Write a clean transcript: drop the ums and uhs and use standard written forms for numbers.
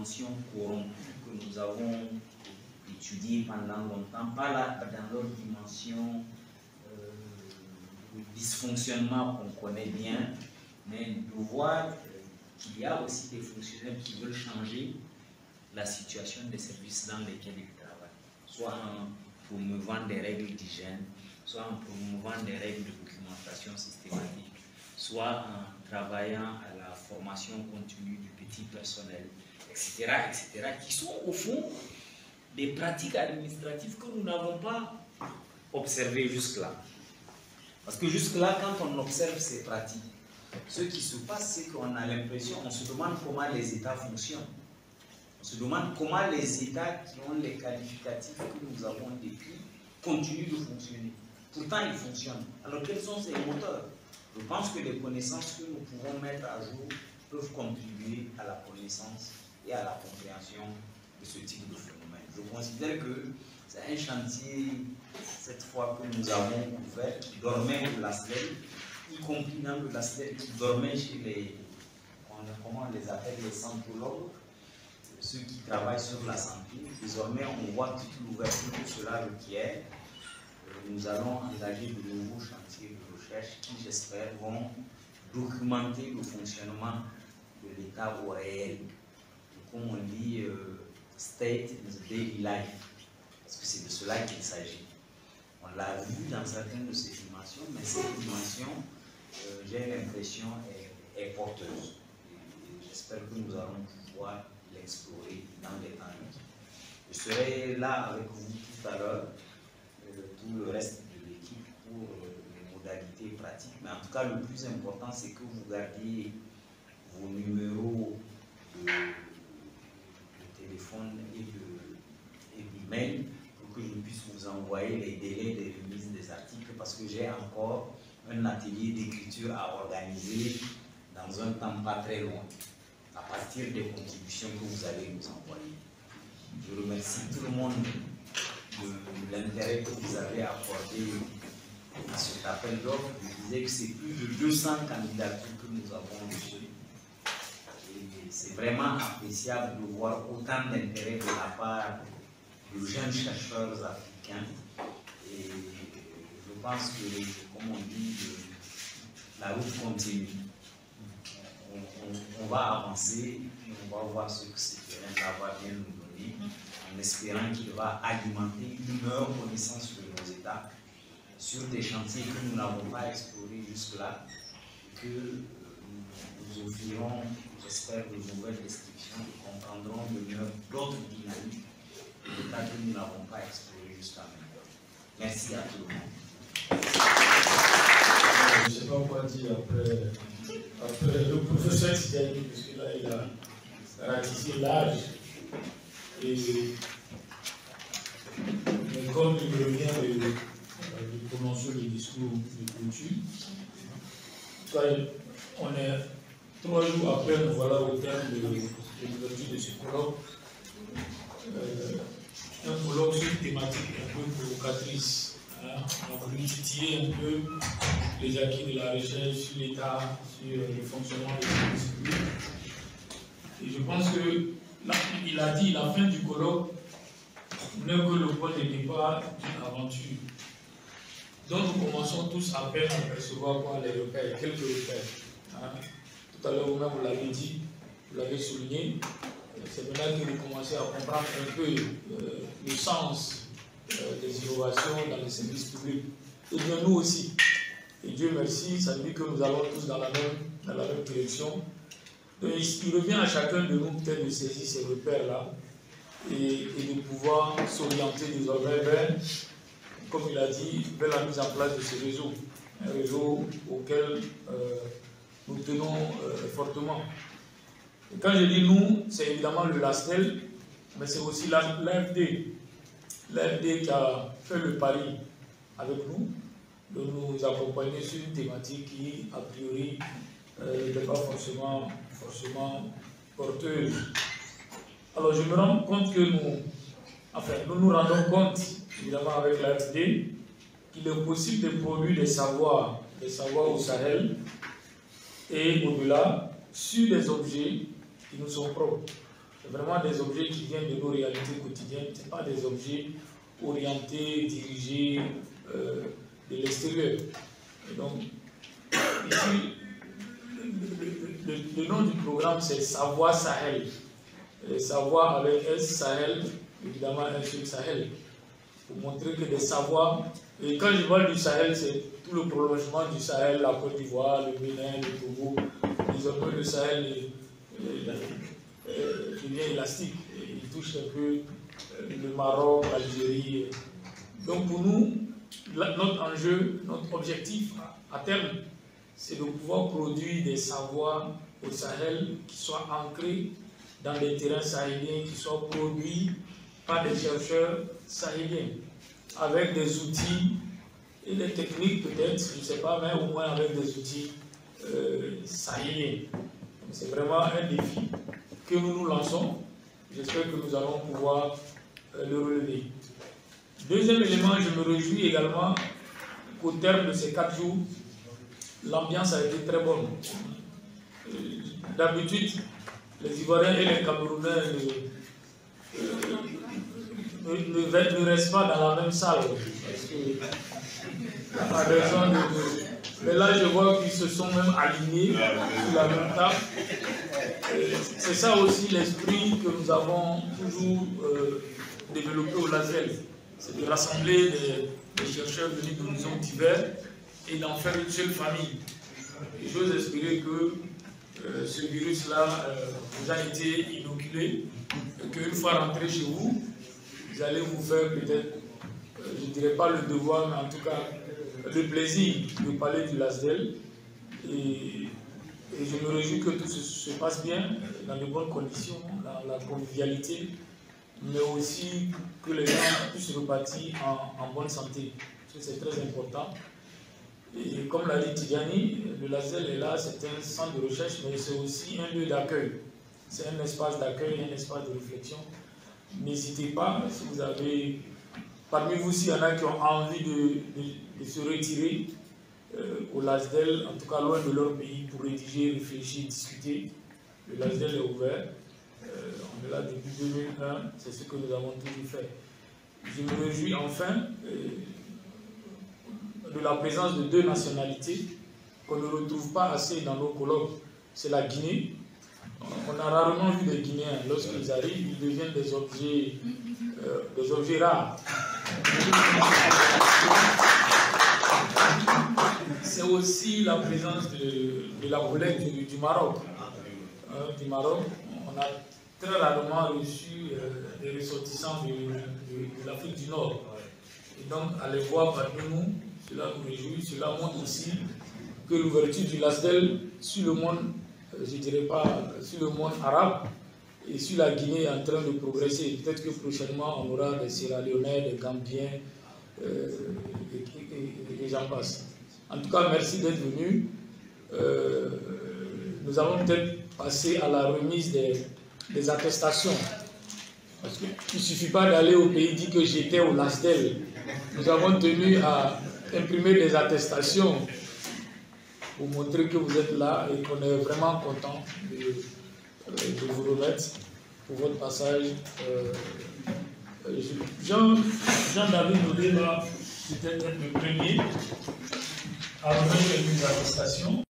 dimensions corrompues que nous avons étudiées pendant longtemps, pas là, dans leur dimension dysfonctionnement qu'on connaît bien, mais de voir qu'il y a aussi des fonctionnaires qui veulent changer la situation des services dans lesquels ils travaillent, soit en promouvant des règles d'hygiène, soit en promouvant des règles de documentation systématique, soit en travaillant à la formation continue du petit personnel, etc., qui sont au fond des pratiques administratives que nous n'avons pas observées jusque-là. Parce que jusque-là, quand on observe ces pratiques, ce qui se passe, c'est qu'on a l'impression, on se demande comment les États fonctionnent. On se demande comment les États qui ont les qualificatifs que nous avons décrits continuent de fonctionner. Pourtant, ils fonctionnent. Alors, quels sont ces moteurs? Je pense que les connaissances que nous pouvons mettre à jour peuvent contribuer à la connaissance et à la compréhension de ce type de phénomène. Je considère que c'est un chantier, cette fois que nous avons ouvert, qui dormait au LASLEL, y compris dans le LASLEL, qui dormait chez les, comment on les appelle, les centrologues, ceux qui travaillent sur la santé. Désormais, on voit toute l'ouverture que cela requiert. Nous allons engager de nouveaux chantiers de recherche qui, j'espère, vont documenter le fonctionnement de l'État au réel. Et comme on dit, state in the daily life, parce que c'est de cela qu'il s'agit. On l'a vu dans certaines de ces dimensions, mais cette dimension, j'ai l'impression, est porteuse. J'espère que nous allons pouvoir l'explorer dans les temps. Je serai là avec vous tout à l'heure, tout le reste de l'équipe pour les modalités pratiques. Mais en tout cas, le plus important, c'est que vous gardiez vos numéros de téléphone et d'email pour que je puisse vous envoyer les délais de remise des articles, parce que j'ai encore un atelier d'écriture à organiser dans un temps pas très loin, à partir des contributions que vous allez nous envoyer. Je remercie tout le monde de l'intérêt que vous avez accordé à cet appel d'offres. Je disais que c'est plus de 200 candidatures que nous avons reçues. C'est vraiment appréciable de voir autant d'intérêt de la part de jeunes chercheurs africains. Et je pense que, comme on dit, la route continue. On va avancer et puis on va voir ce que ce terrain va bien nous donner, en espérant qu'il va alimenter une meilleure connaissance de nos États sur des chantiers que nous n'avons pas explorés jusque-là, que nous offrirons, j'espère, de nouvelles descriptions qui comprendront de mieux d'autres dynamiques d'États que nous n'avons pas explorés jusqu'à maintenant. Merci à tout le monde. Je ne sais pas quoi dire après le professeur Tidjani, parce que là, il a ratissé l'âge. Mais comme il revient de prononcer le discours de clôture, on est 3 jours après, nous voilà au terme de l'ouverture de ce colloque. Un colloque sur une thématique un peu provocatrice. On a voulu titiller un peu les acquis de la recherche sur l'État, sur le fonctionnement des services publics. Et je pense que, là, il a dit, la fin du colloque n'est que le point de départ d'une aventure. Donc nous commençons tous à peine à percevoir quoi, les repères, quelques repères. Tout à l'heure, vous l'avez dit, vous l'avez souligné, c'est maintenant que vous commencez à comprendre un peu le sens des innovations dans les services publics. Et bien nous aussi. Et Dieu merci, ça veut dire que nous allons tous dans la même direction. Donc il revient à chacun de nous peut-être de saisir ces repères-là et de pouvoir s'orienter désormais vers, comme il a dit, vers la mise en place de ce réseau. Un réseau auquel nous tenons fortement. Et quand je dis nous, c'est évidemment le LASLEL, mais c'est aussi l'AFD. L'AFD qui a fait le pari avec nous de nous accompagner sur une thématique qui, a priori, n'était pas forcément porteuse. Alors je me rends compte que nous nous rendons compte, évidemment avec l'AFD, qu'il est possible de produire des savoirs au Sahel et au-delà, sur des objets qui nous sont propres. C'est vraiment des objets qui viennent de nos réalités quotidiennes, ce n'est pas des objets orientés, dirigés de l'extérieur. Et donc, ici, le nom du programme, c'est Savoir Sahel. Et savoir avec S, Sahel, évidemment un seul Sahel. Pour montrer que des savoirs, et quand je parle du Sahel, c'est tout le prolongement du Sahel, la Côte d'Ivoire, le Bénin, le Togo. Désormais, le Sahel devient élastique. Il touche un peu le Maroc, l'Algérie. Donc pour nous, notre enjeu, notre objectif à terme, c'est de pouvoir produire des savoirs au Sahel qui soient ancrés dans les terrains sahéliens, qui soient produits par des chercheurs sahéliens, avec des outils et des techniques peut-être, je ne sais pas, mais au moins avec des outils sahéliens. C'est vraiment un défi que nous nous lançons. J'espère que nous allons pouvoir le relever. Deuxième élément, je me réjouis également qu'au terme de ces 4 jours, l'ambiance a été très bonne. D'habitude, les Ivoiriens et les Camerounais ne restent pas dans la même salle. À raison mais là, je vois qu'ils se sont même alignés sur la même table. C'est ça aussi l'esprit que nous avons toujours développé au LASDEL. C'est de rassembler des chercheurs venus d'horizons divers et d'en faire une seule famille. Et j'ose espérer que ce virus-là vous a été inoculé et qu'une fois rentré chez vous, vous allez vous faire peut-être, je ne dirais pas le devoir, mais en tout cas le plaisir de parler du LASDEL. Et je me réjouis que tout se passe bien, dans de bonnes conditions, dans la convivialité, mais aussi que les gens puissent repartir en bonne santé. C'est très important. Et comme l'a dit Tidjani, le LASDEL est là, c'est un centre de recherche, mais c'est aussi un lieu d'accueil. C'est un espace d'accueil, un espace de réflexion. N'hésitez pas, si vous avez, parmi vous, s'il y en a qui ont envie de se retirer au LASDEL, en tout cas loin de leur pays, pour rédiger, réfléchir, discuter, le LASDEL est ouvert. On est là depuis 2001, c'est ce que nous avons toujours fait. Je me réjouis enfin de la présence de 2 nationalités qu'on ne retrouve pas assez dans nos colloques. C'est la Guinée. On a rarement vu des Guinéens. Lorsqu'ils arrivent, ils deviennent des objets rares. C'est aussi la présence de la collègue du Maroc. Du Maroc, on a très rarement reçu des ressortissants de l'Afrique du Nord. Et donc, à les voir parmi nous, cela nous réjouit, cela montre aussi que l'ouverture du LASDEL sur le monde, je ne dirais pas sur le monde arabe, et sur la Guinée est en train de progresser. Peut-être que prochainement, on aura des Sierra-Léonais, des Gambiens, et j'en passe. En tout cas, merci d'être venu. Nous allons peut-être passer à la remise des attestations. Parce qu'il ne suffit pas d'aller au pays dit que j'étais au LASDEL. Nous avons tenu à imprimer des attestations pour montrer que vous êtes là et qu'on est vraiment content de vous remettre pour votre passage. Jean-David Naudé va peut-être être le premier à remettre les attestations.